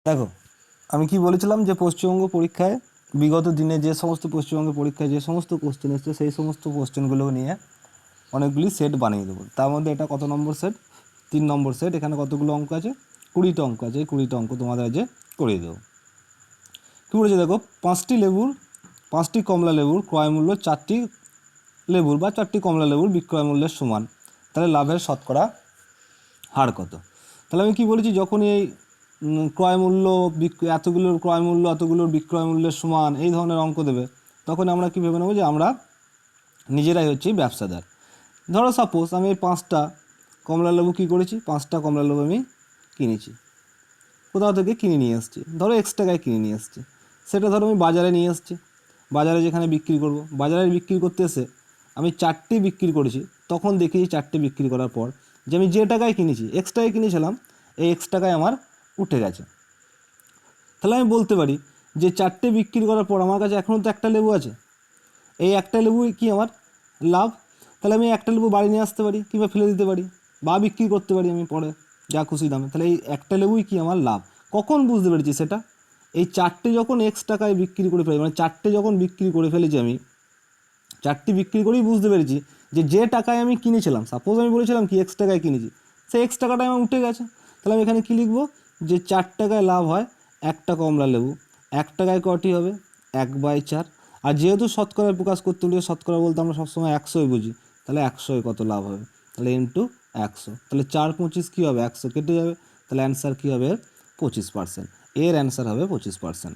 দেখো, আমি কি বলেছিলাম যে পশ্চিমবঙ্গ পরীক্ষায় বিগত দিনে যে সমস্ত পশ্চিমবঙ্গের পরীক্ষায় যে সমস্ত কোশ্চেন এসছে সেই সমস্ত কোশ্চেনগুলো নিয়ে অনেকগুলি সেট বানিয়ে দেবো। তার মধ্যে এটা কত নম্বর সেট? 3 নম্বর সেট। এখানে কতগুলো অঙ্ক আছে? 20টা অঙ্ক আছে। এই 20টা অঙ্ক তোমাদের আজকে করিয়ে দেবো। কী বলেছে দেখো, 5টি কমলা লেবুর ক্রয় মূল্য 4টি লেবুর বা 4টি কমলা লেবুর বিক্রয় মূল্যের সমান, তাহলে লাভের শতকরা হার কত? তাহলে আমি কি বলেছি, যখনই এই ক্রয় মূল্য এতগুলোর ক্রয় মূল্য এতগুলোর বিক্রয় মূল্যের সমান এই ধরনের অঙ্ক দেবে, তখন আমরা কী ভেবে নেবো যে আমরা নিজেরাই হচ্ছি ব্যবসাদার। ধরো সাপোজ আমি এই 5টা কমলা লেবু কী করেছি, 5টা কমলা লেবু আমি কিনেছি, কোথাও থেকে কিনে নিয়ে এসেছি, ধরো X টাকায় কিনে নিয়ে এসেছি। সেটা ধরো আমি বাজারে নিয়ে এসেছি, বাজারে যেখানে বিক্রি করব, বাজারে বিক্রি করতে এসে আমি 4টি বিক্রি করেছি। তখন দেখি 4টি বিক্রি করার পর যে আমি যে টাকায় কিনেছি, X টাকায় কিনেছিলাম, এই X টাকায় আমার উঠে গেছে। তাহলে আমি বলতে পারি যে 4টে বিক্রি করার পর আমার কাছে এখনও তো একটা লেবু আছে, এই একটা লেবুই কি আমার লাভ। তাহলে আমি একটা লেবু বাড়ি নিয়ে আসতে পারি কিংবা ফেলে দিতে পারি বা বিক্রি করতে পারি আমি পরে যা খুশি দামে। তাহলে এই একটা লেবুই কি আমার লাভ। কখন বুঝতে পেরেছি সেটা? এই 4টে যখন X টাকায় বিক্রি করে ফেলি, মানে 4টে যখন বিক্রি করে ফেলেছি আমি, 4টি বিক্রি করেই বুঝতে পেরেছি যে টাকায় আমি কিনেছিলাম, সাপোজ আমি বলেছিলাম কি X টাকায় কিনেছি, সেই X টাকাটাই আমার উঠে গেছে। তাহলে আমি এখানে কী লিখবো, যে 4 টাকায় লাভ হয় একটা কমলা লেবু, 1 টাকায় কটি হবে 1/4। আর যেহেতু শতকরায় প্রকাশ করতে হলে শতকরা বলতে আমরা সবসময় 100ই বুঝি, তাহলে 100-এ কত লাভ হবে, তাহলে ইন্টু 100। তাহলে 4×25 কী হবে, 100 কেটে যাবে, তাহলে অ্যান্সার কী হবে 25%। এর অ্যান্সার হবে 25%।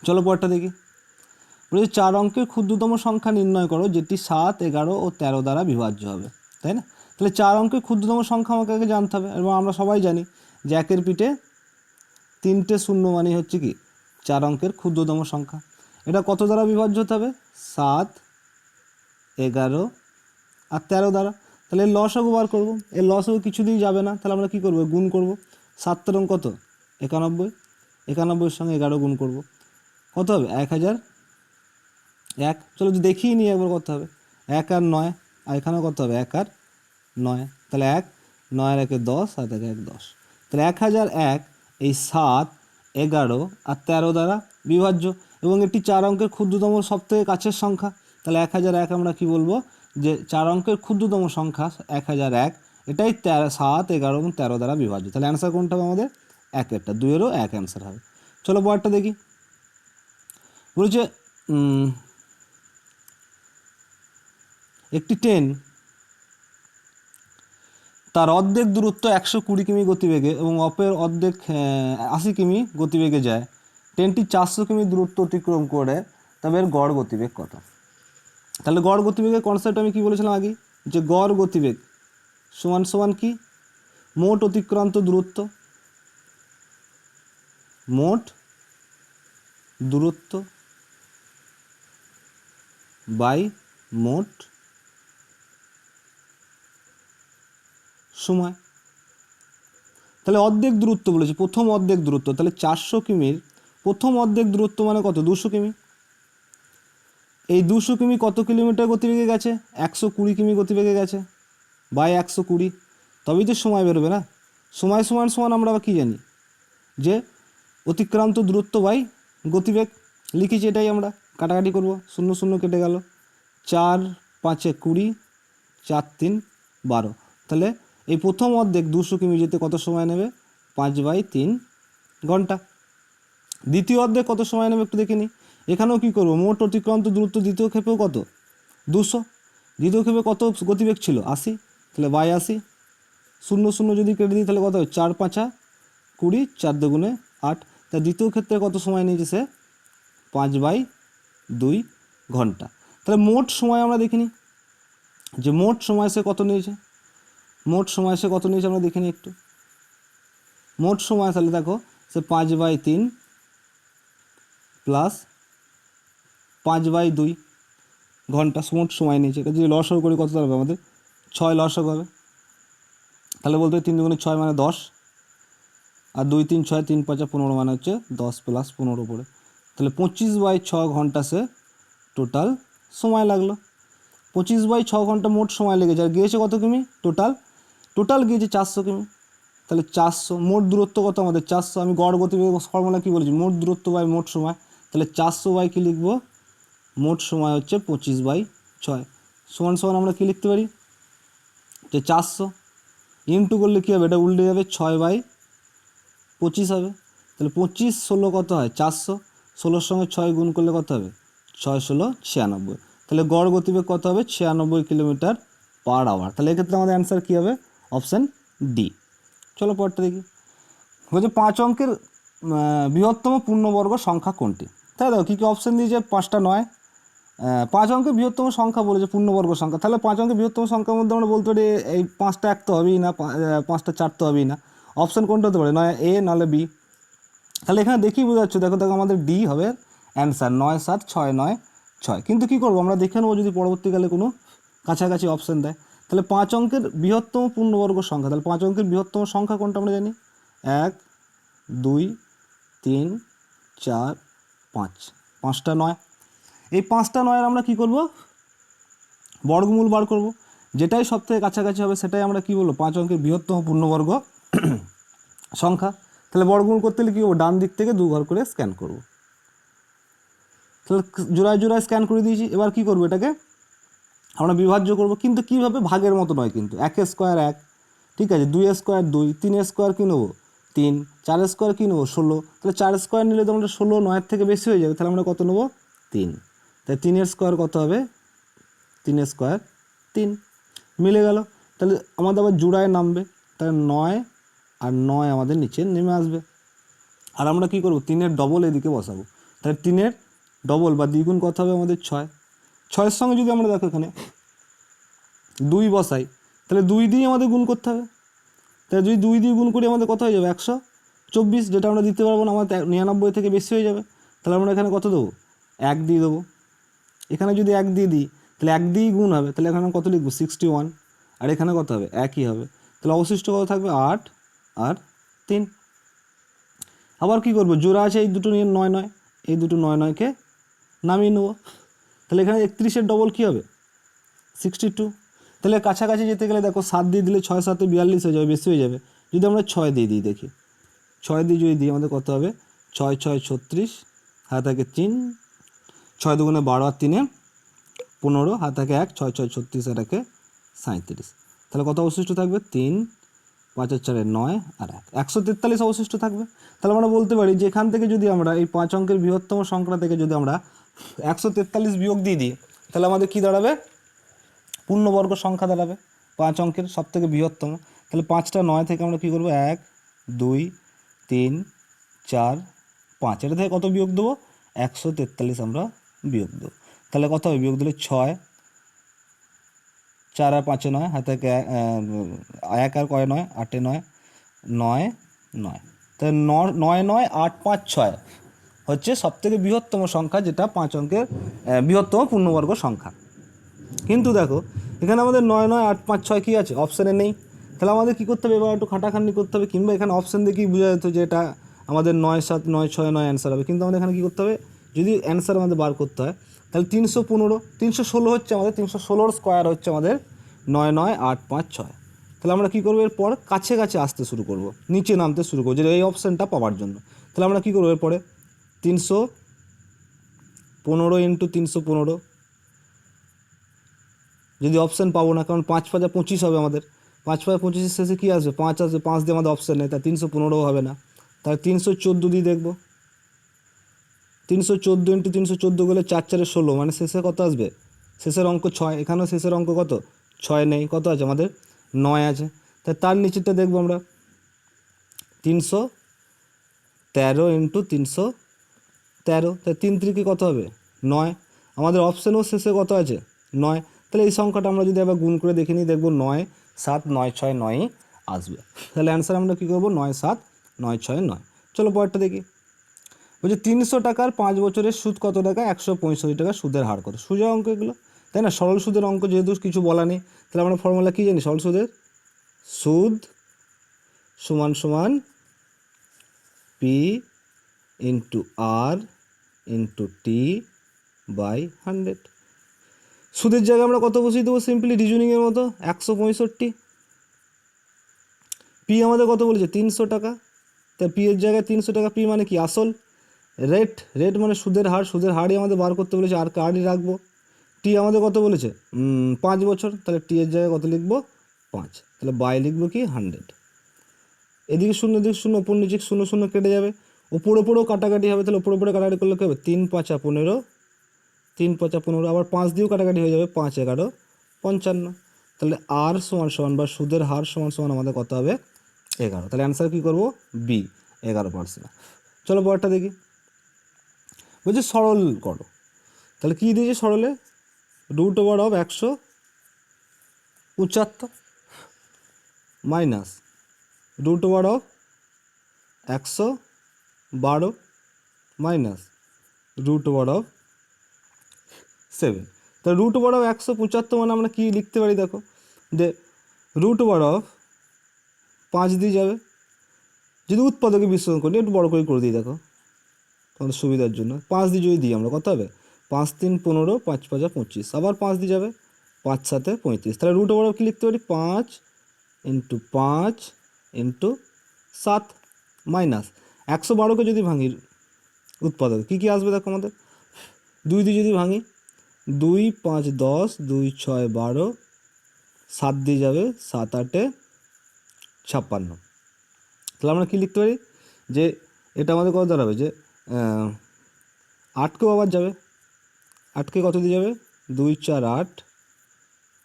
চলো পরটা দেখি। বলছি 4 অঙ্কের ক্ষুদ্রতম সংখ্যা নির্ণয় করো যেটি 7, 11 ও 13 দ্বারা বিভাজ্য হবে, তাই না? তাহলে 4 অঙ্কের ক্ষুদ্রতম সংখ্যা আমাকে আগে জানতে হবে, এবং আমরা সবাই জানি যে 1-এর পিঠে 3টে শূন্য মানে হচ্ছে কি 4 অঙ্কের ক্ষুদ্রতম সংখ্যা। এটা কত দ্বারা বিভাজ্য হতে হবে? 7, 11 আর 13 দ্বারা। তাহলে এর লসাগু বার করবো, এর লসাগু কিছুতেই যাবে না, তাহলে আমরা কী করবো, গুণ করব। 7 রং কত 91, 91-এর সঙ্গে 11 গুণ করব, কত হবে 1001। চলো দেখিয়ে নিই একবার কত হবে, 1 আর 9, আর এখানেও কত হবে 1 আর 9, তাহলে 1, 9 আর 1 10, 7 আর 1 10, তাহলে 1001 এই 7, 11 আর 13 দ্বারা বিভাজ্য, এবং এটি 4 অঙ্কের ক্ষুদ্রতম সবথেকে কাছের সংখ্যা। তাহলে 1001 আমরা কি বলবো, যে 4 অঙ্কের ক্ষুদ্রতম সংখ্যা 1001, এটাই 7, 11 এবং 13 দ্বারা বিভাজ্য। তাহলে অ্যান্সার কোনটা হবে আমাদের? 1-এরটা, 2-এরও 1 অ্যান্সার হবে। চলো পরেরটা দেখি। বলছে একটি ট্রেন তার অর্ধেক দূরত্ব 120 কিমি গতিবেগে এবং অপর অর্ধেক 80 কিমি গতিবেগে যায়। ট্রেনটি 400 কিমি দূরত্ব অতিক্রম করে, তবে এর গড় গতিবেগ কত? তাহলে গড় গতিবেগের কনসেপ্ট আমি কি বলেছিলাম আগে, যে গড় গতিবেগ সমান সমান কি, মোট অতিক্রান্ত দূরত্ব, মোট দূরত্ব বাই মোট সময়। তাহলে অর্ধেক দূরত্ব বলেছি, প্রথম অর্ধেক দূরত্ব, তাহলে 400 কিমির প্রথম অর্ধেক দূরত্ব মানে কত, 200 কিমি। এই 200 কিমি কত কিলোমিটার গতিবেগে গেছে, 120 কিমি গতিবেগে গেছে, বাই 120, তবেই তো সময় বেরোবে না। সময় সমান সমান আমরা আবার কী জানি, যে অতিক্রান্ত দূরত্ব বাই গতিবেগ। লিখেছি এটাই, আমরা কাটাকাটি করব, 0 0 কেটে গেল, 4 5 20, 4 3 12। তাহলে এই প্রথম অর্ধেক 200 কিমি যেতে কত সময় নেবে, 5/3 ঘন্টা। দ্বিতীয় অর্ধেক কত সময় নেবে একটু দেখে নিই। এখানেও কী করবো, মোট অতিক্রান্ত দূরত্ব দ্বিতীয় ক্ষেপেও কত, 200, দ্বিতীয় ক্ষেপে কত গতিবেগ ছিল 80, তাহলে বাই 80, 0 0 যদি কেটে দিই তাহলে কত হবে, 4 5 20, 4 2 8। তা দ্বিতীয় ক্ষেত্রে কত সময় নিয়েছে সে, 5/2 ঘন্টা। তাহলে মোট সময় আমরা দেখিনি, যে মোট সময় সে কত নিয়েছে, মোট সময় সে কত নিয়েছে আমরা দেখিনি একটু। মোট সময় তাহলে দেখো, সে 5/3 প্লাস 5/2 ঘন্টা মোট সময় নিয়েছে। এটা যদি লসাগু করি কত দাঁড়াবে আমাদের, 6 লসাগু হবে। তাহলে বলতে 3 2 6 মানে 10, আর 2 3 6 3 5 15 মানে হচ্ছে 10 প্লাস 15 করে, তাহলে 25/6 ঘন্টা সে টোটাল সময় লাগলো। 25/6 ঘন্টা মোট সময় লেগেছে, আর গিয়েছে কত কিমি টোটাল, টোটাল গিয়েছে 400 কিমি। তাহলে 400, মোট দূরত্ব কত আমাদের 400, আমি গড় গতিবেগ ফর্মুলা কী বলেছি, মোট দূরত্ব বাই মোট সময়, তাহলে 400 বাই কী লিখবো, মোট সময় হচ্ছে 25/6 সমান সমান আমরা কী লিখতে পারি, যে 400 ইন্টু করলে কী হবে, এটা উল্টে যাবে 6/25 হবে, তাহলে 25 16 কত হয় 400, 16-র সঙ্গে 6 গুণ করলে কত হবে 6-16-96, তাহলে গড় গতিবেগ কত হবে 96 কিলোমিটার/আওয়ার। তাহলে এক্ষেত্রে আমাদের অ্যান্সার কী হবে, অপশান ডি। চলো পরেরটা দেখি, বলছে 5 অঙ্কের বৃহত্তম পূর্ণবর্গ সংখ্যা কোনটি। তাই দেখো কী কী অপশান দিয়েছে, 5টা নয়, 5 অঙ্কের বৃহত্তম সংখ্যা বলেছে পূর্ণবর্গ সংখ্যা, তাহলে 5 অঙ্কের বৃহত্তম সংখ্যার মধ্যে আমরা বলতে পারি এই 5টা 1 তো হবেই না, 5টা 4 তো হবেই না, অপশান কোনটা হতে পারে, নয় এ নাহলে বি। তাহলে এখানে দেখি বোঝা যাচ্ছে, দেখো আমাদের ডি হবে অ্যান্সার, 9 7 6 9 6। কিন্তু কী করবো আমরা দেখে নেবো যদি পরবর্তীকালে কোনো কাছাকাছি অপশান দেয়। তাহলে 5 অঙ্কের বৃহত্তম পূর্ণবর্গ সংখ্যা, তাহলে 5 অঙ্কের বৃহত্তম সংখ্যা কোনটা আমরা জানি, 1 2 3 4 5, 5টা 9। এই 5টা 9-এর আমরা কী করব, বর্গমূল বার করব, যেটাই সব থেকে কাছাকাছি হবে সেটাই আমরা কী বলবো 5 অঙ্কের বৃহত্তম পূর্ণবর্গ সংখ্যা। তাহলে বর্গমূল করতে হলে কী করবো, ডান দিক থেকে 2 ঘর করে স্ক্যান করব। তাহলে জোড়ায় জোড়ায় স্ক্যান করে দিয়েছি, এবার কী করবো, এটাকে আমরা বিভাজ্য করব, কিন্তু কীভাবে, ভাগের মতো নয় কিন্তু, 1 স্কোয়ার 1, ঠিক আছে, 2 স্কোয়ার 2, 3 স্কোয়ার কী নেবো 3, 4 স্কোয়ার কী নেবো 16, তাহলে 4 স্কোয়ার নিলে তো আমরা 16 9-এর থেকে বেশি হয়ে যাবে, তাহলে আমরা কত নেবো 3, তাই 3 স্কোয়ার কত হবে 3 স্কোয়ার 3, মিলে গেল। তাহলে আমাদের আবার জোড়ায় নামবে, তাহলে 9 আর 9 আমাদের নিচে নেমে আসবে। আর আমরা কী করবো, 3-এর ডবল এদিকে বসাবো, তাহলে 3-এর ডবল বা দ্বিগুণ কত হবে আমাদের 6, 6-এর সঙ্গে যদি আমরা দেখো এখানে 2 বসাই, তাহলে 2 দিয়ে আমাদের গুণ করতে হবে, তাহলে যদি 2 দিয়ে গুণ করি আমাদের কত হয়ে যাবে 124, যেটা আমরা দিতে পারবো না, আমাদের 99 থেকে বেশি হয়ে যাবে, তাহলে আমরা এখানে কত দেবো 1 দিয়ে দেবো। এখানে যদি 1 দিয়ে দিই তাহলে 1 দিয়েই গুণ হবে, তাহলে এখানে কত লিখবো 61, আর এখানে কত হবে একই হবে, তাহলে অবশিষ্ট কত থাকবে 8 আর 3। আবার কী করবো, জোড়া আছে এই দুটো নিয়ে 9 9, এই দুটো 9 9-কে নামিয়ে নেবো, তাহলে এখানে 31-এর ডবল কী হবে 62, তাহলে কাছাকাছি যেতে গেলে দেখো 7 দিয়ে দিলে 6 7 42 হয়ে যাবে, বেশি হয়ে যাবে, যদি আমরা 6 দিয়ে দিই দেখি, 6 দিয়ে যদি দিই আমাদের কত হবে 6 6 36, হাতে থাকে 3, 6 দুগুণে 12 আর 3-এ 15, হাতে থাকে 1, 6 6 36 আর 1-এ 37, তাহলে কত অবশিষ্ট থাকবে 3 5 আর 4 9 আর 1, 143 অবশিষ্ট থাকবে। তাহলে আমরা বলতে পারি যে এখান থেকে যদি আমরা এই 5 অঙ্কের বৃহত্তম সংখ্যা থেকে যদি আমরা 143 বিয়োগ দিয়ে দিই, তাহলে আমাদের কী দাঁড়াবে, পূর্ণবর্গ সংখ্যা দাঁড়াবে 5 অঙ্কের সব থেকে বৃহত্তম। তাহলে 5টা 9 থেকে আমরা কী করবো 1 2 3 4 5, এটা থেকে কত বিয়োগ দেবো 143 আমরা বিয়োগ দেবো, তাহলে কত হবে বিয়োগ দিলে 6 4 আর 5 9, হাতে 1 আর কয় 9 8 9 9 9, তাহলে 9 9 8 5 6 হচ্ছে সবথেকে বৃহত্তম সংখ্যা, যেটা 5 অঙ্কের বৃহত্তম পূর্ণবর্গ সংখ্যা। কিন্তু দেখো এখানে আমাদের 9 9 8 5 6 কী আছে, অপশানে নেই, তাহলে আমাদের কী করতে হবে, এবার একটু খাটাখাটনি করতে হবে, কিংবা এখানে অপশান দেখেই বোঝা যেত যে এটা আমাদের 9 7 9 6 9 অ্যান্সার হবে, কিন্তু আমাদের এখানে কী করতে হবে, যদি অ্যান্সার আমাদের বার করতে হয় তাহলে 315 316 হচ্ছে আমাদের, 316-র স্কোয়ার হচ্ছে আমাদের 9 9 8 5 6, তাহলে আমরা কী করবো এরপর কাছে কাছে আসতে শুরু করব, নিচে নামতে শুরু করবো, যেটা এই অপশানটা পাওয়ার জন্য। তাহলে আমরা কী করবো এরপরে 315 ইন্টু 315, যদি অপশান পাবো না, কারণ 5 5 25 হবে আমাদের, 5 5 25-এর শেষে কী আসবে 5 আসবে, 5 দিয়ে আমাদের অপশান নেই, তাই 315 হবে না, তাহলে 314 দিয়ে দেখবো, 314 ইন্টু 314 গেলে 4 4 16, মানে শেষে কত আসবে, শেষের অঙ্ক 6, এখানেও শেষের অঙ্ক কত 6 নেই, কত আছে আমাদের 9 আছে, তাই তার নিচেরটা দেখবো আমরা 313 ইন্টু 313, তাই 3 3 কত হবে 9, আমাদের অপশানেও শেষে কত আছে 9, তাহলে এই সংখ্যাটা আমরা যদি আবার গুণ করে দেখে নিই দেখবো 9 7 9 6 9ই আসবে, তাহলে অ্যান্সার আমরা কী করবো 9 7 9 6 9। চলো পরেরটা দেখি, বলছে 300 টাকার 5 বছরের সুদ কত টাকা, 165 টাকা সুদের হার কত, সোজা অঙ্ক এগুলো, তাই না, সরল সুদের অঙ্ক, যেহেতু কিছু বলা নেই, তাহলে আমরা ফর্মুলা কী জানি, সরল সুদের সুদ সমান সমান P into R into T by 100, সুদের জায়গায় আমরা কত বসিয়ে দেবো, সিম্পলি রিজনিংয়ের মতো 165, পি আমাদের কত বলেছে 300 টাকা, তা পি এর জায়গায় 300 টাকা, পি মানে কি আসল, রেট, রেট মানে সুদের হার, সুদের হারই আমাদের বার করতে বলেছে, আর কার্ডই রাখবো। টি আমাদের কত বলেছে 5 বছর, তাহলে টি এর জায়গায় কত লিখবো 5, তাহলে বাই লিখবো কি 100। এদিকে শূন্য, এদিকে শূন্য, ওপর নিচে শূন্য শূন্য কেটে যাবে, ওপর ওপরেও কাটাকাটি হবে, তাহলে ওপর ওপরে কাটাকাটি করলে কী হবে 3 5 15, 3 5 15, আবার 5 দিয়েও কাটাকাটি হয়ে যাবে, 5 11 55, তাহলে আর সমান সমান বা সুদের হার সমান সমান আমাদের কত হবে 11, তাহলে অ্যান্সার কী করবো বি 11%। চলো পরেরটা দেখি, বলছে সরল করো, তাহলে কী দিয়েছে সরলে √175 মাইনাস √112 মাইনাস √7, তাহলে √175 মানে আমরা কী লিখতে পারি দেখো, যে √5 দিয়ে যাবে, যদি উৎপাদকে বিশ্লেষণ করি একটু বড় করে দিই দেখো তোমাদের সুবিধার জন্য, 5 দিয়ে যদি দিই আমরা কত হবে 5 3 15, 5 5 25, আবার 5 দিয়ে যাবে 5 7 35, তাহলে √1 কী লিখতে পারি 5 × 5 × 7 মাইনাস 112কে যদি ভাঙি উৎপাদক কী কী আসবে দেখো আমাদের, 2 দিয়ে যদি ভাঙি 2 5 10, 2 6 12, 7 দিয়ে যাবে 7 8 56, তাহলে আমরা কী লিখতে পারি যে এটা আমাদের কত দাঁড়াবে, যে 8কেও আবার যাবে, 8কে কত দিয়ে যাবে 2 4 8,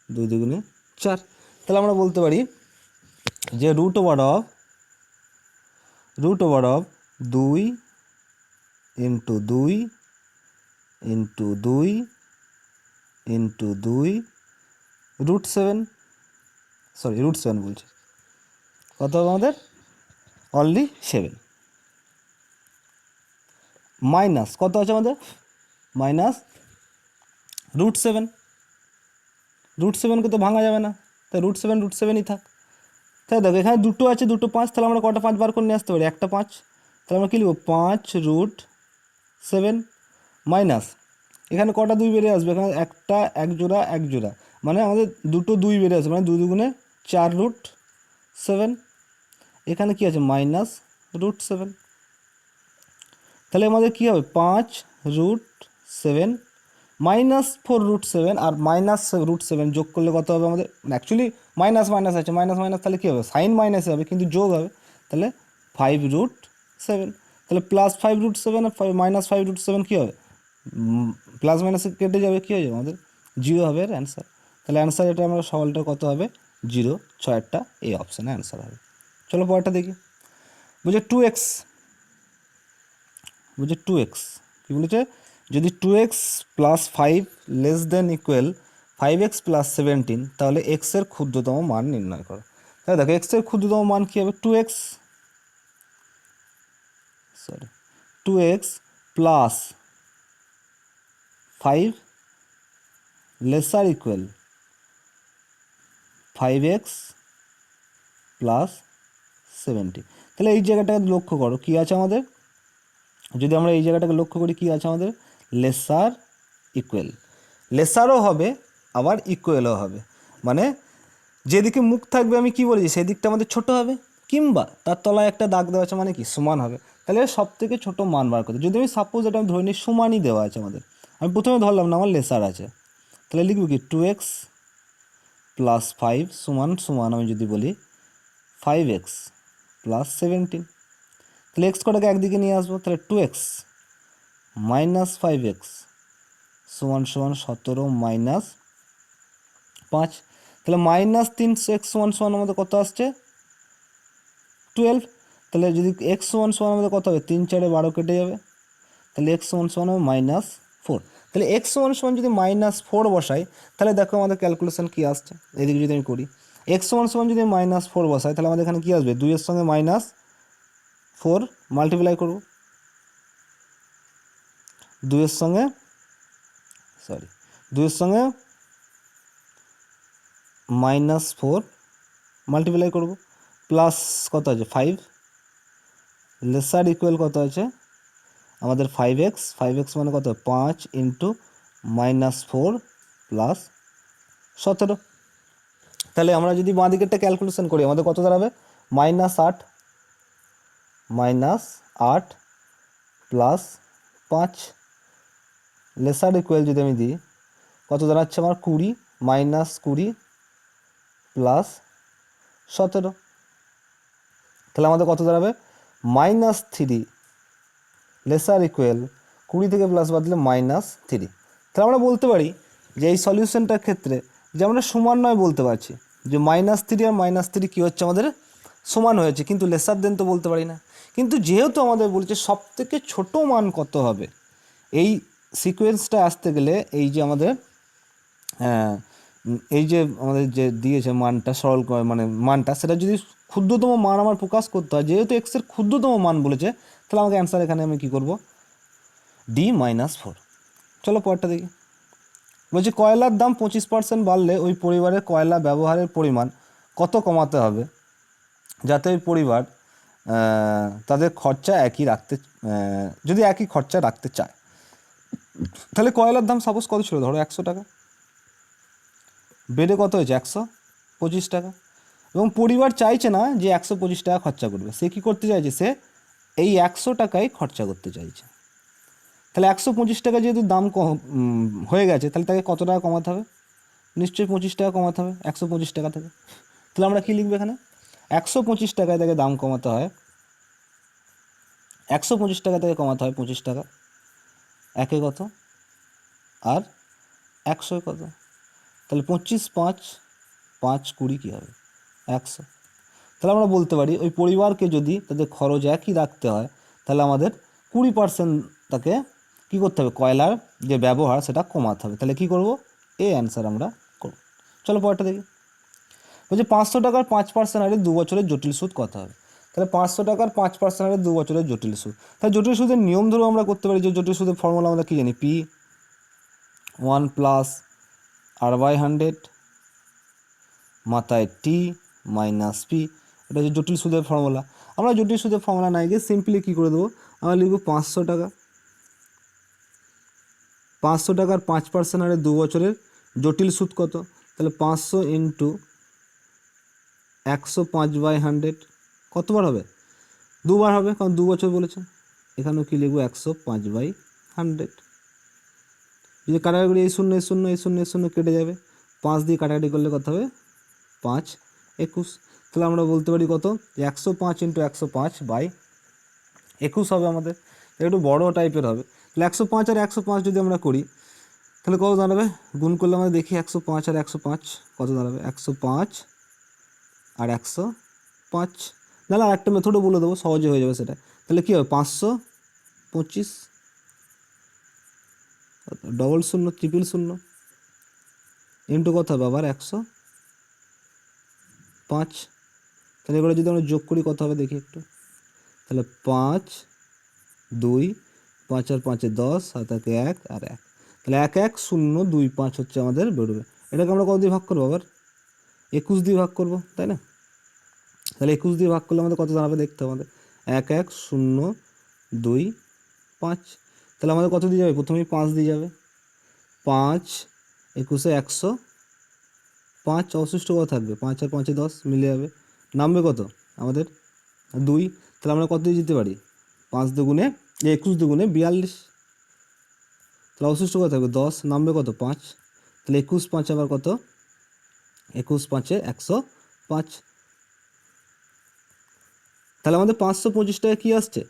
2 2 4, তাহলে আমরা বলতে পারি যে √2 2 × 2 × 2 × 2 √7, সরি √7 বলছি, কত হবে আমাদের অনলি 7, মাইনাস কত আছে আমাদের মাইনাস √7, √7কে তো ভাঙা যাবে না, তাই √7ই থাক। তাই দেখো এখানে দুটো আছে, দুটো 5, তাহলে আমরা কটা 5 বার করে নিয়ে আসতে পারি, একটা 5, তাহলে আমরা কী লিখব 5 √7 মাইনাস এখানে কটা 2 বেরিয়ে আসবে, এখানে একটা এক জোড়া, মানে আমাদের দুটো 2 বেরিয়ে আসবে, মানে 2 2 4 √7, এখানে কি আছে মাইনাস √7, তাহলে আমাদের কী হবে 5 √7 মাইনাস 4 √7, আর মাইনাস √7 যোগ করলে কত হবে আমাদের, অ্যাকচুয়ালি মাইনাস মাইনাস আছে, মাইনাস মাইনাস তাহলে কী হবে সাইন মাইনাস হবে, কিন্তু যোগ হবে, তাহলে 5 √7, তাহলে প্লাস 5 √7 আর মাইনাস 5 √7 কী হবে, প্লাস মাইনাসে কেটে যাবে, কী হয়ে যাবে আমাদের 0 হবে এর অ্যান্সার, তাহলে অ্যান্সার এটা আমরা সওয়ালটা কত হবে 0, 6টা এই অপশানে অ্যান্সার হবে। চলো পরেরটা দেখি, বুঝে 2x, বুঝে 2x কী বলেছে, যদি 2x + 5 ≤ 5x + 17, তাহলে x এর ক্ষুদ্রতম মান নির্ণয় করো। তাহলে দেখো x এর ক্ষুদ্রতম মান কী হবে 2x + 5 ≤ 5x + 17, তাহলে এই জায়গাটাকে লক্ষ্য করো কী আছে আমাদের, যদি আমরা এই জায়গাটাকে লক্ষ্য করি কী আছে আমাদের লেসারও হবে আবার ইকুয়ালও হবে, মানে যেদিকে মুখ থাকবে আমি কি বলেছি সেই দিকটা আমাদের ছোট হবে, কিংবা তার তলায় একটা দাগ দেওয়া আছে মানে কি সমান হবে, তাহলে সব থেকে ছোটো মান বার করতে, যদি আমি সাপোজ এটা আমি ধরে নিই সমানই দেওয়া আছে আমাদের, আমি প্রথমে ধরলাম না আমার লেসার আছে, তাহলে লিখব কি 2x + 5 সমান আমি যদি বলি 5x + 17, তাহলে এক্স কটাকে একদিকে নিয়ে আসবো, তাহলে 2x - 5x = 17 - 5, তাহলে -3x = আমাদের কত আসছে 12, তাহলে যদি x = আমাদের কত হবে 3 4 12 কেটে যাবে, তাহলে x = -4, তাহলে x = যদি -4 বসাই, তাহলে দেখো আমাদের ক্যালকুলেশন কী আসছে, এদিকে যদি আমি করি x = যদি -4 বসাই, তাহলে আমাদের এখানে কী আসবে 2 এর সঙ্গে -4 মাল্টিপ্লাই করব, 2 এর সঙ্গে -4 মাল্টিপ্লাই করব, প্লাস কত আছে 5 লেসার ইকুয়াল কত আছে আমাদের 5x মানে কত 5 × -4 + 17, তাহলে আমরা যদি বাঁ দিকেরটা ক্যালকুলেশন করি আমাদের কত দাঁড়াবে -8 -8 প্লাস 5 লেসার ইকুয়াল যদি আমি দিই কত দাঁড়াচ্ছে আমার 20 -20 প্লাস 17, তাহলে আমাদের কত দাঁড়াবে -3 লেসার ইকুয়াল 20 থেকে প্লাস বাদ দিলে -3। তাহলে আমরা বলতে পারি যে এই সলিউশনটার ক্ষেত্রে যে আমরা সমান নয় বলতে পারছি যে -3 আর -3 কী হচ্ছে আমাদের সমান হয়েছে, কিন্তু লেসার দেন তো বলতে পারি না। কিন্তু যেহেতু আমাদের বলছে সব থেকে ছোটো মান কত হবে, এই সিকোয়েন্সটা আসতে গেলে এই যে আমাদের এই যে আমাদের যে দিয়েছে মানটা সরল মানে মানটা, সেটা যদি ক্ষুদ্রতম মান আমার প্রকাশ করতে হয়, যেহেতু এক্সের ক্ষুদ্রতম মান বলেছে, তাহলে আমাকে অ্যান্সার এখানে আমি কী করব, D-4। চলো পরেরটা দেখি। বলছি কয়লার দাম 25% বাড়লে ওই পরিবারের কয়লা ব্যবহারের পরিমাণ কত কমাতে হবে যাতে ওই পরিবার তাদের খরচা একই রাখতে যদি একই খরচা রাখতে চায়। তাহলে কয়লার দাম সাপোজ কত ছিল, ধরো 100 টাকা, বেড়ে কত হয়েছে 125 টাকা, এবং পরিবার চাইছে না যে 125 টাকা খরচা করবে, সে কী করতে চাইছে, সে এই 100 টাকাই খরচা করতে চাইছে। তাহলে 125 টাকা যেহেতু দাম হয়ে গেছে, তাহলে তাকে কত টাকা কমাতে হবে, নিশ্চয়ই 25 টাকা কমাতে হবে 125 টাকা থেকে। তাহলে আমরা কী লিখবো এখানে, 125 টাকায় তাকে দাম কমাতে হয়, 125 টাকা থেকে কমাতে হয় 25 টাকা, একে কত আর 100 কত, তাহলে 25 5 5 20 কী হবে 100। তাহলে আমরা বলতে পারি ওই পরিবারকে যদি তাদের খরচ একই রাখতে হয়, তাহলে আমাদের 20% তাকে কী করতে হবে, কয়লার যে ব্যবহার সেটা কমাতে হবে। তাহলে কী করব, এই অ্যান্সার আমরা করব। চলো পরেরটা দেখি। বলছে 500 টাকার 5% হারে 2 বছরের জটিল সুদ কত হবে। তাহলে 500 টাকার 5% হারে 2 বছরের জটিল সুদ। তাহলে জটিল সুদের নিয়ম ধরেও আমরা করতে পারি, যে জটিল সুদের ফর্মুলা আমরা কী জানি, P1 প্লাস R/100 মাথায় T মাইনাস P, এটা হচ্ছে জটিল সুদের ফর্মুলা। আমরা জটিল সুদের ফর্মুলা না গিয়ে সিম্পলি কী করে দেবো, আমরা লিখব 500 টাকা, 500 টাকার 5% হারে 2 বছরের জটিল সুদ কত, তাহলে 500 ইন্টু 105/100 কতবার হবে, 2বার হবে, কারণ 2 বছর বলেছে। এখানেও কি লিখবো 105/100, যদি কাটাকাটি করি এই 0 এই 0 এই 0 এই 0 কেটে যাবে, 5 দিয়ে কাটাকাটি করলে কত হবে 5 21। তাহলে আমরা বলতে পারি কত, 105 ইন্টু 105/21 হবে আমাদের, একটু বড় টাইপের হবে। তাহলে 105 আর 105 যদি আমরা করি তাহলে কত দাঁড়াবে, গুণ করলে আমরা দেখি 105 আর 105 কত দাঁড়াবে, 105 আর 105। তাহলে আরেকটা মেথডও বলে দেবো, সহজে হয়ে যাবে সেটা। তাহলে কী হবে 525 ডবল 0 ট্রিপল 0 ইন্টু কত হবে আবার 105। তাহলে এবারে যদি আমরা যোগ করি কত হবে দেখি একটু, তাহলে 5 2 5 আর 5 10 7 1 1 আর 1, তাহলে 11025 হচ্ছে আমাদের বেরোবে। এটাকে আমরা কত দিয়ে ভাগ করবো, আবার 21 দিয়ে ভাগ করবো, তাই না। তাহলে 21 দিয়ে ভাগ করলে আমাদের কত দাঁড়াবে দেখতে হবে, আমাদের 11025। তাহলে আমাদের কত দিয়ে যাবে, প্রথমেই 5 দিয়ে যাবে, 5 21 105, অবশিষ্ট কত থাকবে 5 আর 5 10 মিলে যাবে, নামবে কত আমাদের 2। তাহলে আমরা কত দিয়ে যেতে পারি, 5 দুগুণে 21 দুগুণে 42, তাহলে অবশিষ্ট কত থাকবে 10, নামবে কত 5। তাহলে 21 5 আবার কত, 21 5 105। তাহলে আমাদের 525 টাকা কী আসছে,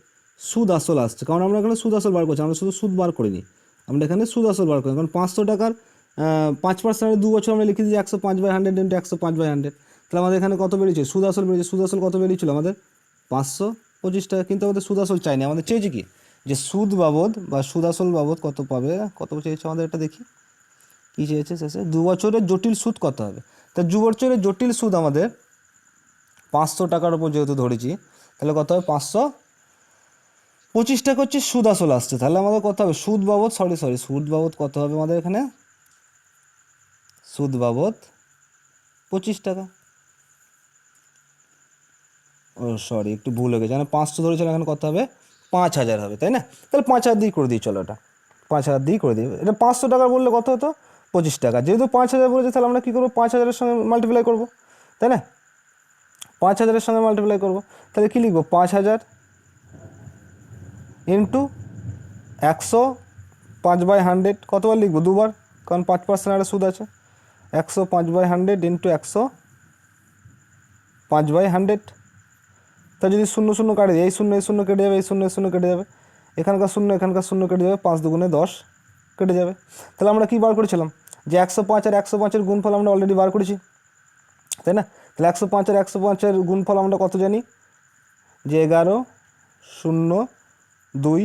সুদ আসল আসছে, কারণ আমরা এখানে সুদ আসল বার করছি, আমরা শুধু সুদ বার করিনি, আমরা এখানে সুদ আসল বার করি। কারণ 500 টাকার 5% 2 বছর আমরা লিখে দিচ্ছি 105/100 ইন্টু 105/100, তাহলে আমাদের এখানে কত বেরিয়েছে, সুদ আসল বেরিয়েছে। সুদ আসল কত বেরিয়েছিল আমাদের 525 টাকা, কিন্তু আমাদের সুদ আসল চাইনি, আমাদের চেয়েছে কি, যে সুদ বাবদ বা সুদ আসল বাবদ কত পাবে, কত চেয়েছে আমাদের, এটা দেখি কী চেয়েছে শেষে, 2 বছরের জটিল সুদ কত হবে। তা 2 বছরের জটিল সুদ আমাদের 500 টাকার উপর যেহেতু ধরেছি, তাহলে কত হবে 525 টাকা হচ্ছে সুদ আসল আসছে। তাহলে আমাদের কত হবে, সুদ বাবদ সুদ বাবদ কত হবে আমাদের এখানে, সুদ বাবদ 25 টাকা। ও সরি, একটু ভুল হয়ে গেছে, মানে 500 ধরেছিলাম, এখানে কত হবে 5000 হবে, তাই না। তাহলে 5000 দিয়ে করে দিই, চলো এটা 5000 দিয়ে করে দিই। এটা 500 টাকা বললে কত হতো 25 টাকা, যেহেতু 5000 বলেছে তাহলে আমরা কী করবো, 5000-এর সঙ্গে মাল্টিপ্লাই করবো, তাই না। 5000-এর সঙ্গে মাল্টিপ্লাই করবো, তাহলে কী লিখবো 5000 ইন্টু 100 5/100, কতবার লিখবো? দুবার, কারণ 5% একটা সুদ আছে। 100 5/100 ইন্টু 100 5/100। তা যদি 0 0 কাটে দিই, এই 0 এই 0 কেটে যাবে, এই 0 এই 0 কেটে যাবে, এখানকার 0 এখানকার 0 কেটে যাবে, 5 দুগুণে 10 কেটে যাবে। তাহলে আমরা কী বার করেছিলাম? যে 105 আর 105-এর গুণফল আমরা অলরেডি বার করেছি, তাই না? তাহলে 105 আর 105-এর গুণফল আমরা কত জানি? যে 11 0 2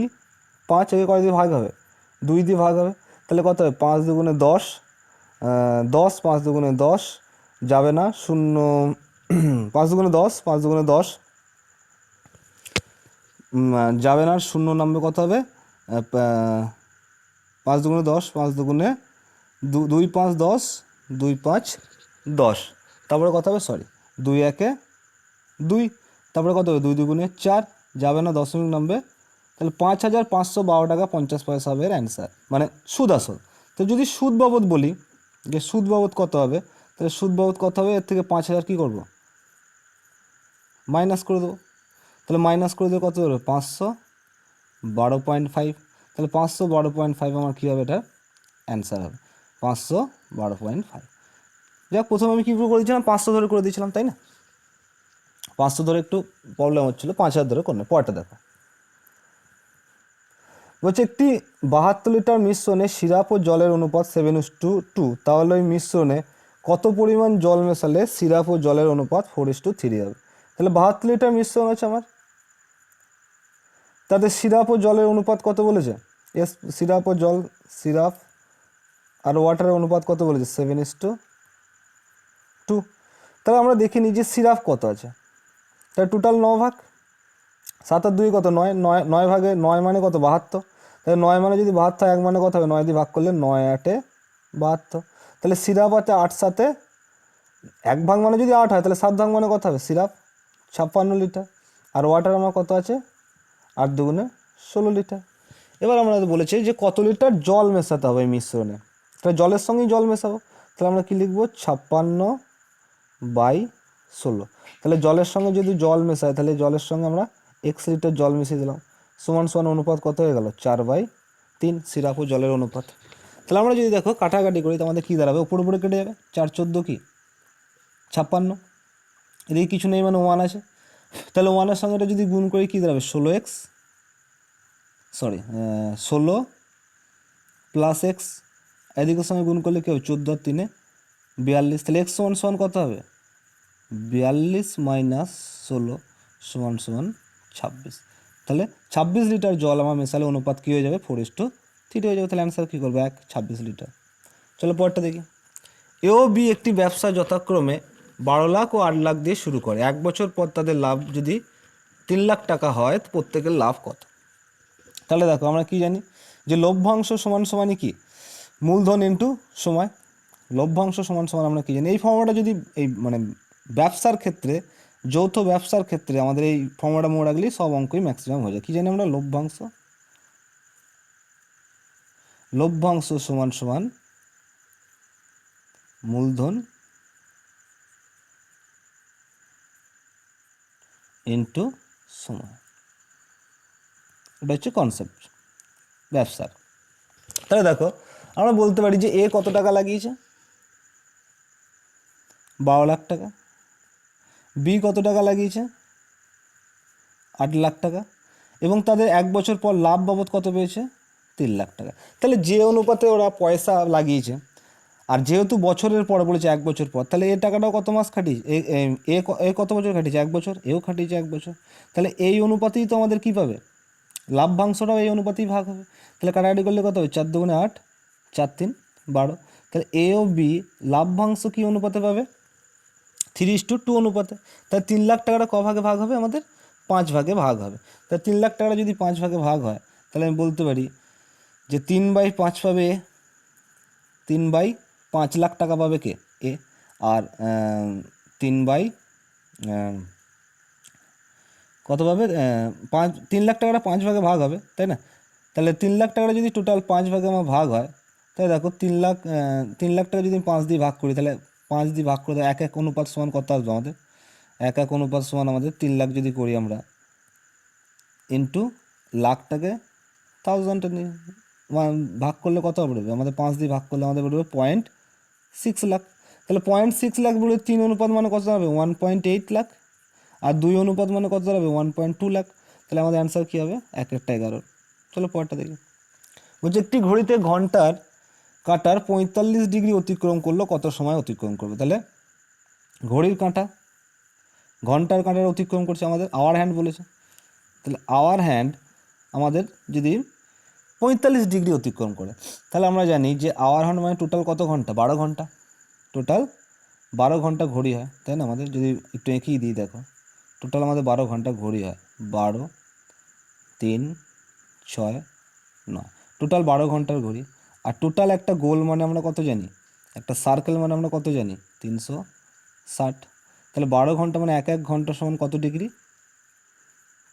5, একে কত দিয়ে ভাগ হবে? 2 দিয়ে ভাগ হবে। তাহলে কত হবে? 5 দুগুণে 10, 10, 5 দুগুণে 10 যাবে না, 0 5 দুগুণে 10, 5 দুগুণে 10 যাবে না, 0 নামবে, কত হবে? 5 দুগুণে 10, 5 দুগুণে 2 5 10, 2 5 10, তারপরে কত হবে? সরি, 2 1 2, তারপরে কত হবে? 2 দুগুণে 4, যাবে না, দশমিক নামবে। তাহলে 5512 টাকা 50 পয়সা হবে এর অ্যান্সার, মানে সুদ আসল। তো যদি সুদ বাবদ বলি, যে সুদ বাবদ কত হবে, তাহলে সুদ বাবদ কত হবে? এর থেকে 5000 কী করবো? মাইনাস করে দেবো। তাহলে মাইনাস করে দেবো, কত হবে? 512.5। তাহলে 512.5 আমার কী হবে? এটা অ্যান্সার হবে 512.5। যাক, প্রথমে আমি কী করে দিয়েছিলাম? 500 ধরে করে দিয়েছিলাম, তাই না? 500 ধরে একটু প্রবলেম হচ্ছিলো, 5000 ধরে করলে। পরটা দেখো, বলছে একটি 72 লিটার মিশ্রণে সিরাপ ও জলের অনুপাত 7:2, তাহলে ওই মিশ্রণে কত পরিমাণ জল মেশালে সিরাপ ও জলের অনুপাত 4:3 হবে? তাহলে 72 লিটার মিশ্রণ আছে আমার, তাতে সিরাপ ও জলের অনুপাত কত বলেছে? সিরাপ ও জল, সিরাপ আর ওয়াটারের অনুপাত কত বলেছে? 7:2। তাহলে আমরা দেখে নিই যে সিরাপ কত আছে। তাহলে টোটাল 9 ভাগ, 7 আর 2 কত? 9, 9 ভাগে 9 মানে কত? 72। তাহলে 9 মানে যদি 72 হয়, 1 মানে কত হবে? 9 দিয়ে ভাগ করলে 9 8 72। তাহলে সিরাপ আছে 8 7, 1 ভাগ মানে যদি 8 হয়, তাহলে 7 ভাগ মানে কত হবে? Syrup 56 litre. আর ওয়াটার আমার কত আছে? 8 দুগুণে 16 লিটার। এবার আমরা বলেছি যে কত লিটার জল মেশাতে হবে এই মিশ্রণে, তাহলে জলের সঙ্গেই জল মেশাবো। তাহলে আমরা কী লিখবো? 56/16। তাহলে জলের সঙ্গে যদি জল মেশাই, তাহলে জলের সঙ্গে আমরা x লিটার জল মিশিয়ে দিলাম, সমান সমান অনুপাত কত হয়ে গেল? 4/3, সিরাপ ও জলের অনুপাত। তাহলে আমরা যদি দেখো কাটাকাটি করি, তো আমাদের কী দাঁড়াবে? উপরে উপরে কেটে যাবে, 4 14 কি 56, এদিকে কিছু নেই মানে 1 আছে। তাহলে 1-এর সঙ্গে এটা যদি গুণ করি, কী দাঁড়াবে? 16x, সরি 16 প্লাস এক্স, এদিকের সঙ্গে গুণ করলে কী হবে? 14 আর 3 42। তাহলে এক্স সমান সমান কত হবে? 42 মাইনাস 16 সমান সমান 26। তাহলে 26 লিটার জল আমার মেশালে অনুপাত কী হয়ে যাবে? 4:3 হয়ে যাবে। তাহলে অ্যান্সার কী করবে? 26 লিটার। চলো পরেরটা দেখি। এ ও বি একটি ব্যবসা যথাক্রমে 12 লাখ ও 8 লাখ দিয়ে শুরু করে। 1 বছর পর তাদের লাভ যদি 3 লাখ টাকা হয়, তো প্রত্যেকের লাভ কত? তাহলে দেখো, আমরা কি জানি যে লভ্যাংশ সমান সমানই কি? মূলধন ইন্টু সময়। লভ্যাংশ সমান সমান আমরা কি জানি? এই ফর্মুলাটা যদি এই মানে ব্যবসার ক্ষেত্রে, যৌথ ব্যবসার ক্ষেত্রে আমাদের এই ফর্মুলাটা মনে রাখলেই সব অঙ্কই ম্যাক্সিমাম হয়ে যায়। কী জানি আমরা? লভ্যাংশ, লভ্যাংশ সমান সমান মূলধন ইন্টু সময়। এটা হচ্ছে কনসেপ্ট ব্যবসার। তাহলে দেখো, আমরা বলতে পারি যে এ কত টাকা লাগিয়েছে? 12 লাখ টাকা। বি কত টাকা লাগিয়েছে? 8 লাখ টাকা। এবং তাদের 1 বছর পর লাভ বাবদ কত পেয়েছে? 3 লাখ টাকা। তাহলে যে অনুপাতে ওরা পয়সা লাগিয়েছে, আর যেহেতু বছরের পর বলেছে 1 বছর পর, তাহলে এই টাকাটাও কত মাস খাটিয়েছে? এ কত বছর খাটিয়েছে? 1 বছর। এও খাটিয়েছে 1 বছর। তাহলে এই অনুপাতেই তো আমাদের কী পাবে? লাভ্যাংশটাও এই অনুপাতেই ভাগ হবে। তাহলে কাটাকাটি করলে কত হবে? 4 দুগুণে 8, 4 3 12। তাহলে এ ও বি লাভ্যাংশ কী অনুপাতে পাবে? 3:2 অনুপাতে। তাহলে 3 লাখ টাকাটা ক ভাগে ভাগ হবে? আমাদের 5 ভাগে ভাগ হবে। তাহলে 3 লাখ টাকাটা যদি 5 ভাগে ভাগ হয়, তাহলে আমি বলতে পারি যে 3/5 পাবে এ, 3/5 লাখ টাকা পাবে কে? এ। আর কত পাবে? 3 লাখ টাকাটা 5 ভাগে ভাগ হবে, তাই না? তাহলে 3 লাখ টাকাটা যদি টোটাল 5 ভাগে আমার ভাগ হয়, তাহলে দেখো 3 লাখ টাকা যদি 5 দিয়ে ভাগ করি, তাহলে 5 দিয়ে ভাগ করে 1 1 অনুপাত সমান কত আসবে আমাদের? এক এক অনুপাত সমান আমাদের 3 লাখ যদি করি আমরা, ইন্টু লাখটাকে 1000 নিয়ে ভাগ করলে কত বেরোবে আমাদের? 5 দিয়ে ভাগ করলে আমাদের বেরোবে 0.6 লাখ। তাহলে 0.6 লাখ বলে 3 অনুপাত মানে কত দাঁড়াবে? 1.8 লাখ। আর 2 অনুপাত মানে কত দাঁড়াবে? 1.2 লাখ। তাহলে আমাদের অ্যান্সার কী হবে? 1/11। চলো পরেরটা দেখি। বলছে একটি ঘড়িতে ঘন্টার কাঁটার 45 ডিগ্রি অতিক্রম করলো কত সময় অতিক্রম করবে? তাহলে ঘড়ির কাঁটা ঘন্টার কাঁটার অতিক্রম করছে আমাদের আওয়ার হ্যান্ড বলেছে। তাহলে আওয়ার হ্যান্ড আমাদের যদি 45 ডিগ্রি অতিক্রম করে, তাহলে আমরা জানি যে আওয়ার হ্যান্ড মানে টোটাল কত ঘন্টা? 12 ঘন্টা। টোটাল 12 ঘন্টা ঘড়ি হয়, তাই না? আমাদের যদি একটু এঁকেই দিই, দেখো টোটাল আমাদের 12 ঘন্টা ঘড়ি হয়। 12, 3, 6, 9, টোটাল 12 ঘন্টার ঘড়ি। আর টোটাল একটা গোল মানে আমরা কত জানি? একটা সার্কেল মানে আমরা কত জানি? 360। তাহলে 12 ঘন্টা মানে এক এক ঘন্টা সমান কত ডিগ্রি?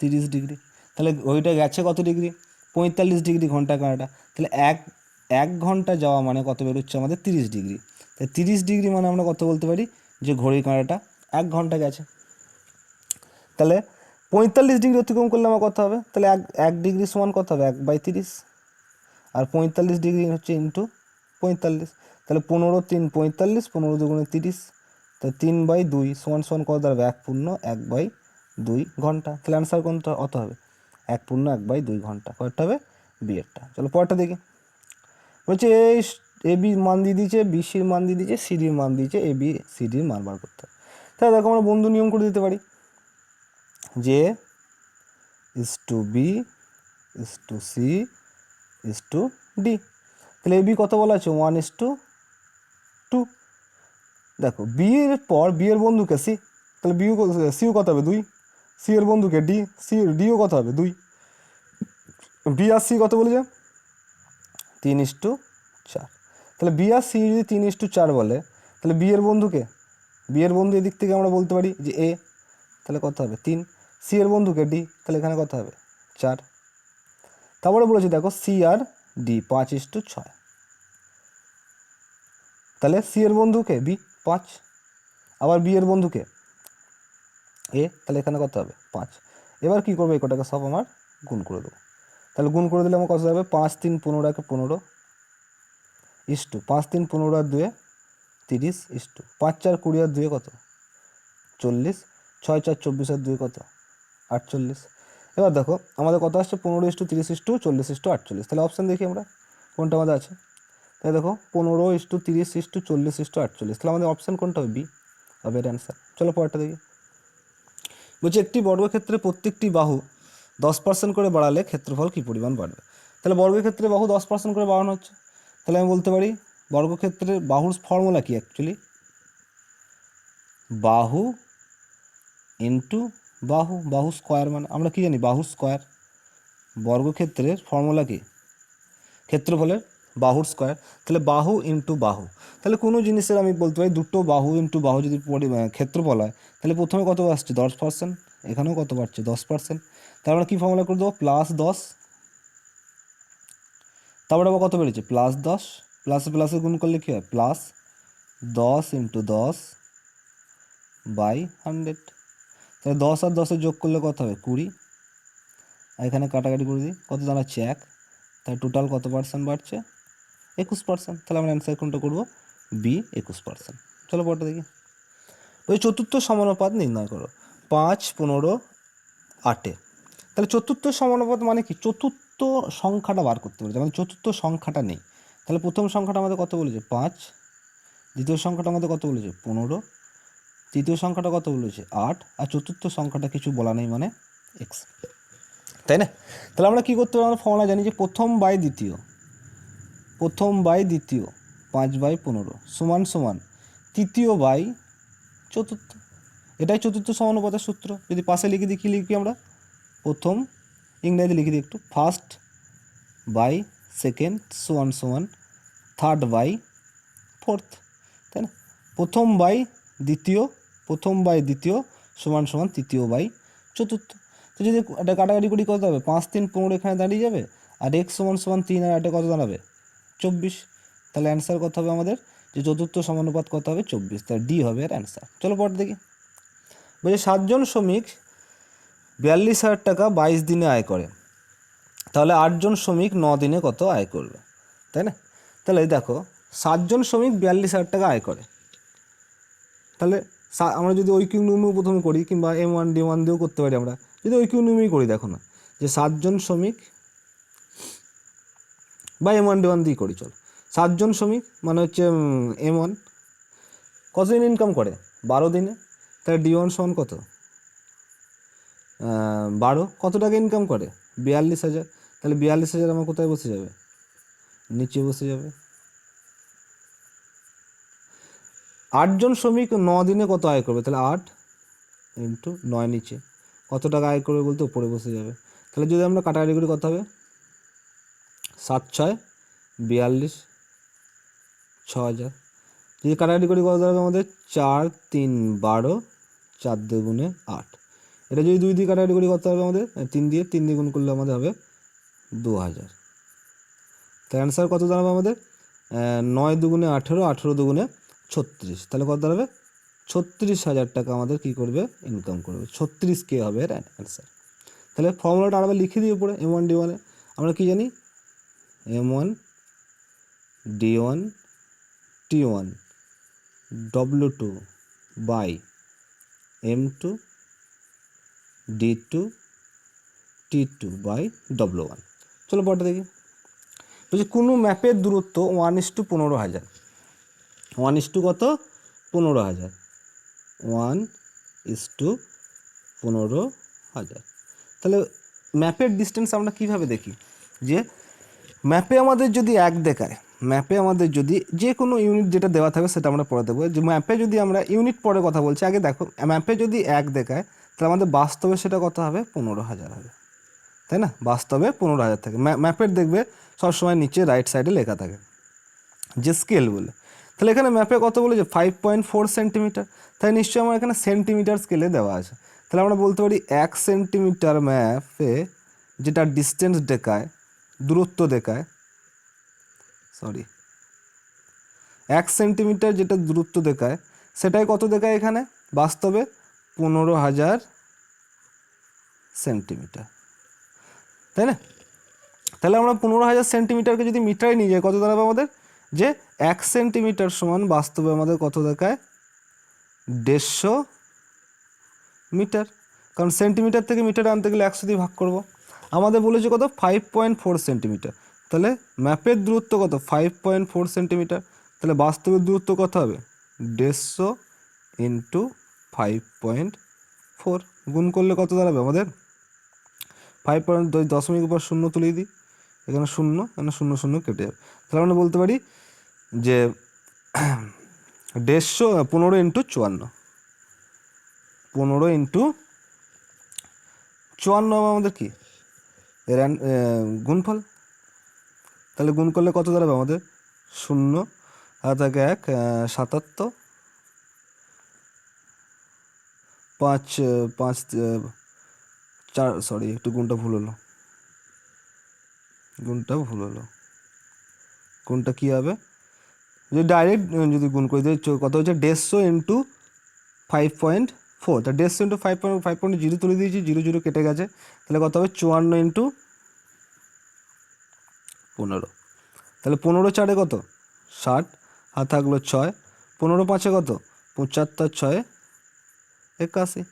30 ডিগ্রি। তাহলে ওইটা গেছে কত ডিগ্রি? 45 ডিগ্রি ঘন্টা কাঁটাটা। তাহলে এক ঘন্টা যাওয়া মানে কত বেরোচ্ছে আমাদের? 30 ডিগ্রি। তাই 30 ডিগ্রি মানে আমরা কত বলতে পারি? যে ঘড়ির কাঁটাটা 1 ঘন্টা গেছে। তাহলে 45 ডিগ্রি অতিক্রম করলে আমার কত হবে? তাহলে এক ডিগ্রি সমান কত হবে? 1/30। আর 45 ডিগ্রি হচ্ছে ইন্টু 45। তাহলে 15 3 45, 15 দুগুণে 30। তাহলে 3/2 সমান সমান কত দাঁড়াবে? 1/2 ঘন্টা। তাহলে অ্যান্সার কোনটা অত হবে? 1/2 ঘন্টা। কয়টা হবে? বিয়েরটা। চলো পরেরটা দেখি। বলছে এ বি মান দিয়ে দিয়েছে, বি সির মান দিয়ে দিয়েছে, সিডির মান দিয়েছে, এ বি সিডির মান বার করতে হবে। তাহলে দেখো আমরা বন্ধু নিয়ম করে দিতে পারি যে is to B is to C is to D. তাহলে এ বি কত বলা আছে? 1:2। দেখো বি এর পর বি এর বন্ধুকে সি, তাহলে সিও কত হবে? 2। সি এর বন্ধুকে ডি, ডিও কত হবে? 2। বি আর সি কত বলেছে? 3:4। তাহলে বি আর সি যদি 3:4 বলে, তাহলে বি এর বন্ধুকে, বি এর বন্ধু এদিক থেকে আমরা বলতে পারি যে এ, তাহলে কত হবে? 3। সি এর বন্ধুকে ডি, তাহলে এখানে কত হবে? 4। তারপরে বলেছি দেখো সি আর ডি 5:6। তাহলে সি এর বন্ধুকে বি 5, আবার বি এর বন্ধুকে এ, তাহলে এখানে কত হবে? 5। এবার কী করবো? এই কটাকে সব আমার গুণ করে দেবো। তাহলে গুণ করে দিলে আমার কত যাবে? 5 3 15 একে 15 ইস্টু 5 3 15 আর 2 30 ইস্টু 5 4 20 আর 2 কত? 40। 6 4 24 আর 2 কত? 48। এবার দেখো আমাদের কত আসছে? 15:30:40:40 তাহলে অপশান দেখি আমরা কোনটা আমাদের আছে। তাহলে দেখো 15:30:40:40 তাহলে আমাদের অপশান কোনটা হবে? বি হবে এর অ্যান্সার। চলো পরেরটা দেখি। বলছি একটি বর্গক্ষেত্রে প্রত্যেকটি বাহু 10% করে বাড়ালে ক্ষেত্রফল কী পরিমাণ বাড়বে? তাহলে বর্গক্ষেত্রে বাহু 10% করে বাড়ানো হচ্ছে। তাহলে আমি বলতে পারি বর্গক্ষেত্রের বাহুর ফর্মুলা কি? অ্যাকচুয়ালি বাহু ইন্টু বাহু স্কোয়ার, মানে আমরা কি জানি? বাহু স্কোয়ার। বর্গক্ষেত্রের ফর্মুলা কি? ক্ষেত্রফলের বাহুর স্কোয়ার। তাহলে বাহু ইন্টু বাহু। তাহলে কোনো জিনিসের আমি বলতে পারি দুটো বাহু ইন্টু বাহু যদি ক্ষেত্রফল হয়, তাহলে প্রথমে কত আসছে? 10%। এখানেও কত বাড়ছে? 10%। তাহলে আমরা কী ফর্মুলা করে দেবো? +10। তারপরে আবার কত বেড়েছে? +10। প্লাসে প্লাসে গুণ করলে কী হয়? +10 × 10/100। তাহলে 10 আর 10 যোগ করলে কত হবে? 20। আর এখানে কাটাকাটি করে দিই, কত দাঁড়াচ্ছে? 1। তাহলে টোটাল কত পার্সেন্ট বাড়ছে? 21%। তাহলে আমরা অ্যান্সার কোনটা করবো? বি 21%। চলো পরটা দেখি। ওই চতুর্থ সমানুপাত নির্ণয় করো। 5 15 8। তাহলে চতুর্থ সমানুপাত মানে কি? চতুর্থ সংখ্যাটা বার করতে বলেছে, আমাদের চতুর্থ সংখ্যাটা নেই। তাহলে প্রথম সংখ্যাটা আমাদের কত বলেছে? 5। দ্বিতীয় সংখ্যাটা আমাদের কত বলেছে? 15। তৃতীয় সংখ্যাটা কত বলেছে? 8। আর চতুর্থ সংখ্যাটা কিছু বলা নেই, মানে এক্স, তাই না? তাহলে আমরা কী করতে পারি? আমরা ফর্মুলা জানি যে প্রথম বাই দ্বিতীয় 5/15 সমান সমান তৃতীয় বাই চতুর্থ। এটাই চতুর্থ সমানুপাতের সূত্র। যদি পাশে লিখে দিই, কী লিখি আমরা? প্রথম ইংরেজি লিখে দিই একটু, ফার্স্ট বাই সেকেন্ড সমান সমান থার্ড বাই ফোর্থ, তাই না? প্রথম বাই দ্বিতীয় সমান সমান তৃতীয় বাই চতুর্থ। তো যদি এটা কাটাকাটি করি কত হবে? 5 3 15 এখানে দাঁড়িয়ে যাবে, আর x সমান সমান 3 আর এটা কত দাঁড়াবে? 24। তাহলে অ্যান্সার কত হবে আমাদের? যে চতুর্থ সমানুপাত কত হবে? 24। তাহলে ডি হবে এর অ্যান্সার। চলো পরে দেখি। বলছে 7 জন শ্রমিক 42,000 টাকা 22 দিনে আয় করে, তাহলে 8 জন শ্রমিক 9 দিনে কত আয় করবে, তাই না? তাহলে দেখো 7 জন শ্রমিক 42,000 টাকা আয় করে, তাহলে আমরা যদি ঐকিক নিয়ম প্রথমে করি কিংবা M1 D1 দিয়েও করতে পারি, আমরা যদি ঐকিক নিয়মই করি, দেখো না যে 7 জন শ্রমিক বা M1 D1 দিয়ে করি, চলো 7 জন শ্রমিক মানে হচ্ছে M1 কতদিন ইনকাম করে 12 দিনে, তাহলে D1 সমান কত 12, কত টাকা ইনকাম করে 42,000, তাহলে 42,000 আমার কোথায় বসে যাবে, নিচে বসে যাবে। 8 জন শ্রমিক 9 দিনে কত আয় করবে, তাহলে 8 ইন্টু 9 নিচে কত টাকা আয় করবে বলতে উপরে বসে যাবে। তাহলে যদি আমরা কাটাকাটি করি কত হবে, 7 6 42, 6,000। যদি কাটাকাটি করি কত দাঁড়াবে আমাদের, 4 3 12, 4 2 8। এটা যদি 2 দিয়ে কাটাকাটি করি কত হবে আমাদের, 3 দিয়ে গুণ করলে আমাদের হবে 2000। তাই অ্যান্সার কত দাঁড়াবে আমাদের, 9 2 18, 18 2 36, তাহলে কত দাঁড়াবে 36,000 টাকা আমাদের কী করবে, ইনকাম করবে। 36K হবে এর অ্যান্সার। তাহলে ফর্মুলাটা আবার লিখে দিই উপরে M1 D1 আমরা কি জানি, M1 D1 T1 W2 by M2 D2 T2 by W1। চলো পরটা দেখি। বলছি কোনো ম্যাপের দূরত্ব 1:15,000, 1 কত 15,000, 1:15,000। তাহলে ম্যাপের ডিস্টেন্স আমরা কিভাবে দেখি, যে ম্যাপে আমাদের যদি 1 দেখায়, ম্যাপে আমাদের যদি যে কোনো ইউনিট যেটা দেওয়া থাকবে সেটা আমরা পরে দেবো, যে ম্যাপে যদি আমরা ইউনিট পরে কথা বলছি, আগে দেখো ম্যাপে যদি 1 দেখায় তাহলে আমাদের বাস্তবে সেটা কত হবে, 15,000 হবে, তাই না? বাস্তবে 15,000 থাকে। ম্যাপের দেখবে সবসময় নিচে রাইট সাইডে লেখা থাকে যে স্কেল বলে। তাহলে এখানে ম্যাপে কত বলেছে 5.4 সেন্টিমিটার, তাই নিশ্চয়ই আমার এখানে সেন্টিমিটার স্কেলে দেওয়া আছে। তাহলে আমরা বলতে পারি 1 সেন্টিমিটার ম্যাপে যেটা ডিস্টেন্স দেখায়, দূরত্ব দেখায়, 1 সেন্টিমিটার যেটা দূরত্ব দেখায় সেটাই কত দেখায় এখানে বাস্তবে 15,000 সেন্টিমিটার, তাই না? তাহলে আমরা 15,000 সেন্টিমিটারকে যদি মিটারে নিয়ে যাই কত দাঁড়াবে আমাদের, যে 1 সেন্টিমিটার সমান বাস্তবে আমাদের কত দেখায় 150 মিটার, কারণ সেন্টিমিটার থেকে মিটারে আনতে গেলে 100 দিয়ে ভাগ করব। আমাদের বলেছে কত 5.4 সেন্টিমিটার, তাহলে ম্যাপের দূরত্ব কত 5.4 সেন্টিমিটার, তাহলে বাস্তবের দূরত্ব কত হবে 150 ইন্টু 5.4, গুণ করলে কত দাঁড়াবে আমাদের 5.0 উপর 0 তুলে দিই, এখানে 0 এখানে 0 0 কেটে যাবে। তাহলে আমরা বলতে পারি যে 150 15 ইন্টু 54, 15 ইন্টু 54 হবে আমাদের কি এর গুণফল। তাহলে গুণ করলে কত দাঁড়াবে আমাদের 0 আর থাকে 1 77, 5 5 4, সরি একটু গুণটা ভুল হলো, কোনটা কী হবে, যদি ডাইরেক্ট যদি গুণ করি কত হচ্ছে 150 ইন্টু 5.4, তা 150 ইন্টু 5.0 তুলে দিয়েছি, 0 0 কেটে গেছে, তাহলে কত হবে 54 ইন্টু 15, তাহলে 15 4 কত 60, আর থাকলো 6, 15 5 কত 75, 6 81,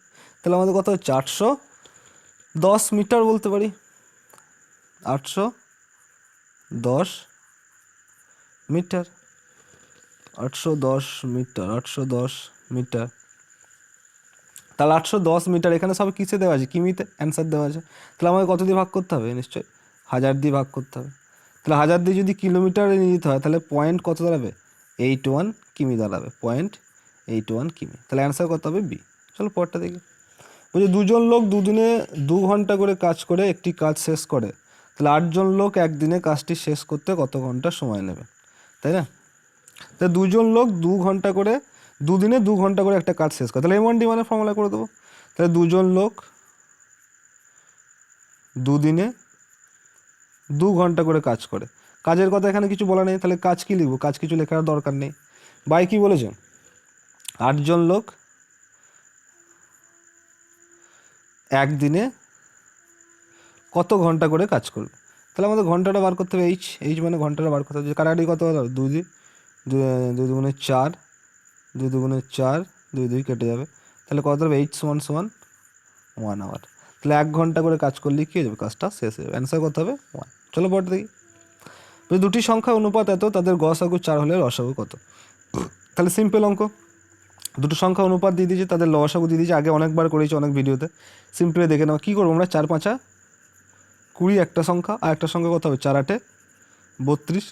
তাহলে আমাদের কত 810 মিটার বলতে পারি, 810 মিটার, 810 মিটার, 810 মিটার। তাহলে 810 মিটার এখানে সব কিসে দেওয়া আছে, কিমিতে অ্যান্সার দেওয়া আছে, তাহলে আমাকে কত দিয়ে ভাগ করতে হবে, নিশ্চয়ই 1000 দিয়ে ভাগ করতে হবে। তাহলে 1000 দিয়ে যদি কিলোমিটারে নিয়ে যেতে হয় তাহলে পয়েন্ট কত দাঁড়াবে 81 কিমি দাঁড়াবে, 0.81 কিমি, তাহলে অ্যান্সার কত হবে বি। চলো পরটা দেখি। বলছি 2 জন লোক 2 দিনে 2 ঘন্টা করে কাজ করে একটি কাজ শেষ করে, তাহলে 8 জন লোক একদিনে কাজটি শেষ করতে কত ঘন্টা সময় নেবে, তাই না? তাহলে 2 জন লোক 2 ঘন্টা করে 2 দিনে 2 ঘন্টা করে একটা কাজ শেষ করে, তাহলে M1 D1 ফর্মুলা করে দেবো। তাহলে 2 জন লোক 2 দিনে 2 ঘন্টা করে কাজ করে, কাজের কথা এখানে কিছু বলা নেই, তাহলে কাজ কি লিখবো, কাজ কিছু লেখার দরকার নেই। বাই কি বলেছে 8 জন লোক একদিনে কত ঘন্টা করে কাজ করবে। তাহলে আমাদের ঘন্টাটা বার করতে হবে, এইচ মানে ঘন্টাটা বার করতে হবে। কাটাকাটি কত হলো, দুই দুগুণে 4, 2 দুগুণে 4, 2 কেটে যাবে। তাহলে কত হবে, এইচ সমান 1 আওয়ার। তাহলে 1 ঘন্টা করে কাজ করলে কী হয়ে যাবে, কাজটা শেষ হয়ে যাবে। অ্যান্সার কত হবে 1। চলো পড়তে দেখি। যদি দুটি সংখ্যার অনুপাত এত, তাদের গসাগু 4 হলে লসাগু কত। তাহলে সিম্পল অঙ্ক, দুটো সংখ্যা অনুপাত দিয়ে দিয়েছে, তাদের লসাগু দিয়ে দিয়েছে। আগে অনেকবার করেছি অনেক ভিডিওতে, সিম্পলি দেখে নাও। কী করবো আমরা, 4 5 20 একটা সংখ্যা, আর একটা সংখ্যা কত হবে 4 8 32,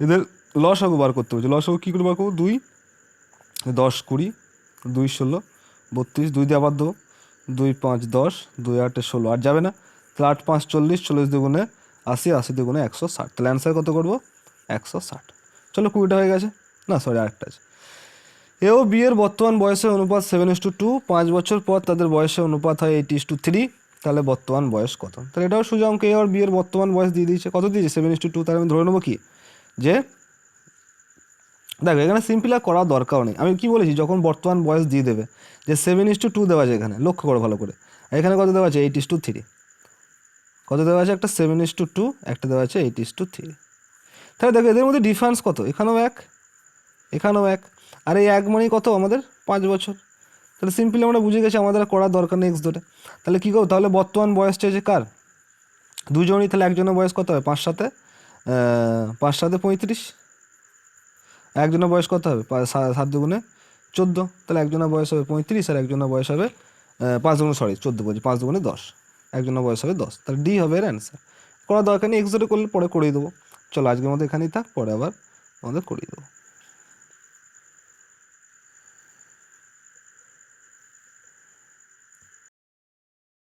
এদের লসাগু বার করতে হচ্ছে। লসাগু কী করে বার করবো, 2 10 20, 2 16 32, 2 দিয়ে আবার দেবো, 2 5 10, 2 8 16, আর যাবে না। তাহলে 8 5 40, 40 দুগুণে 80, 80 দুগুণে 160। তাহলে অ্যান্সার কত করবো, 160। চলো 20টা হয়ে গেছে, না সরি আরেকটা আছে। এ ও বি এর বর্তমান বয়সের অনুপাত 7:2, 5 বছর পর তাদের বয়সের অনুপাত হয় 8:3, তাহলে বর্তমান বয়স কত। তাহলে এটাও সোজা অঙ্ক, এ আর বি এর বর্তমান বয়স দিয়ে দিয়েছে, কত দিয়েছে 7:2। তাহলে আমি ধরে নেবো কি, যে দেখো এখানে সিম্পল আর করার দরকার নেই। আমি কি বলেছি, যখন বর্তমান বয়স দিয়ে দেবে, যে 7:2 দেওয়া আছে এখানে, লক্ষ্য করো ভালো করে। এখানে কত দেওয়া আছে 8:3, কত দেওয়া আছে, একটা 7:2, একটা দেওয়া আছে 8:3। তাহলে দেখো এদের মধ্যে ডিফারেন্স কত, এখানেও 1, এখানেও 1, আর এই 1 মানেই কত আমাদের 5 বছর। তাহলে সিম্পলি আমরা বুঝে গেছি, আমাদের আর করার দরকার নেই এক্স ধরে। তাহলে কী করবো, তাহলে বর্তমান বয়স চেয়েছে কার, দুজনই। তাহলে একজনের বয়স কত হবে, 5 7 35, একজনের বয়স কত হবে 7 দুগুণে 14। তাহলে একজনের বয়স হবে 35, আর একজনের বয়স হবে 5 দুগুণে 14 বলছি, 5 দুগুণে 10, একজনের বয়স হবে 10। তাহলে ডি হবে এর অ্যান্সার। করার দরকার নেই, এক্স ধরে করলে পরে করিয়ে দেবো। চলো আজকের মতো এখানেই থাক, পরে আবার আমাদের করিয়ে দেবো।